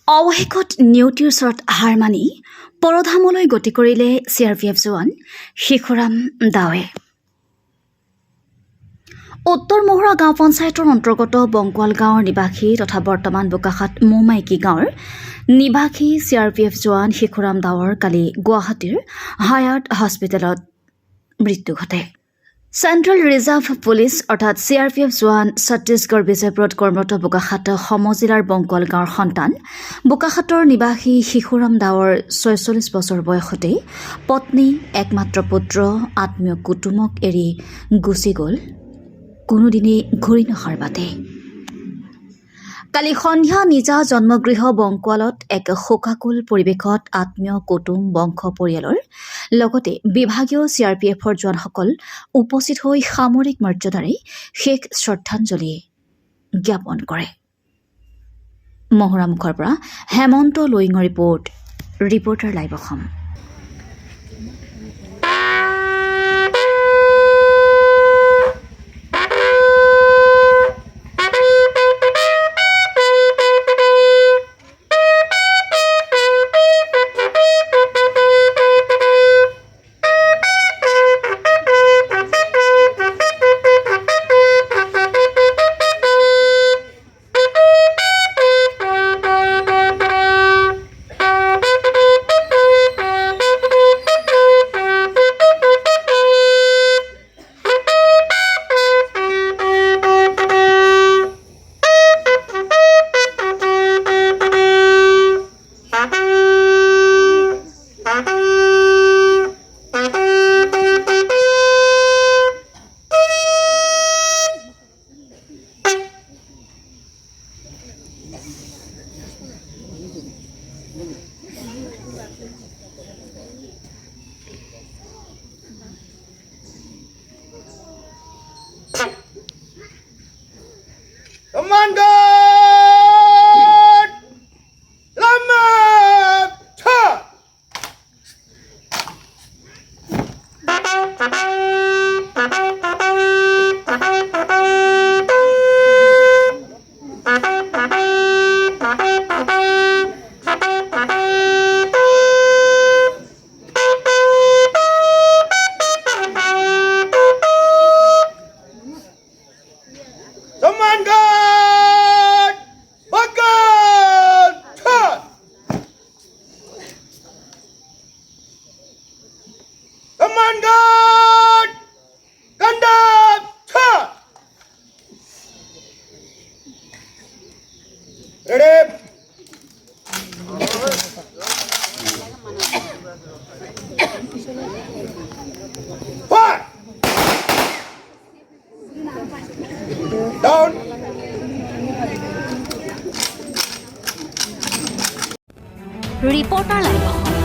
অৱশেষত নিউটিৰ ওচৰত হাৰ মানি পৰধামলৈ গতি কৰিলে CRPF জোৱান শিশুৰাম দাৱে। উত্তৰ মহুৰা গাঁও পঞ্চায়তৰ অন্তৰ্গত বংকুৱাল গাঁৱৰ নিবাসী তথা বৰ্তমান বোকাখাত মৌমাইকী গাঁৱৰ নিবাসী CRPF জোৱান শিশুৰাম দাৱৰ কালি গুৱাহাটীৰ হায়াত হস্পিটেলত মৃত্যু ঘটে। চেণ্ট্ৰেল ৰিজাৰ্ভ পুলিচ অৰ্থাৎ CRPF জোৱান ছত্তীশগড় বিজয়পুৰত কৰ্মৰত বোকাখাত সমজিলাৰ বংকুৱাল গাঁৱৰ সন্তান বোকাখাতৰ নিবাসী শিশুৰাম দাৱৰ ৪৬ বছৰ বয়সতে পত্নী একমাত্ৰ পুত্ৰ আত্মীয় কুটুমক এৰি গুচি গ'ল কোনোদিনেই ঘূৰি নহাৰ বাটে। কালি সন্ধিয়া নিজা জন্মগৃহ বংকুৱালত এক শোকাকুল পৰিৱেশত আত্মীয় কুটুম বংশ পৰিয়ালৰ লগতে বিভাগীয় CRPFৰ জোৱানসকল উপস্থিত হৈ সামৰিক মৰ্যাদাৰে শেষ শ্ৰদ্ধাঞ্জলি জ্ঞাপন কৰে। মহুৰামুখৰ পৰা হেমন্ত লুইঙৰ reporter live Assam. Reporter live Assam.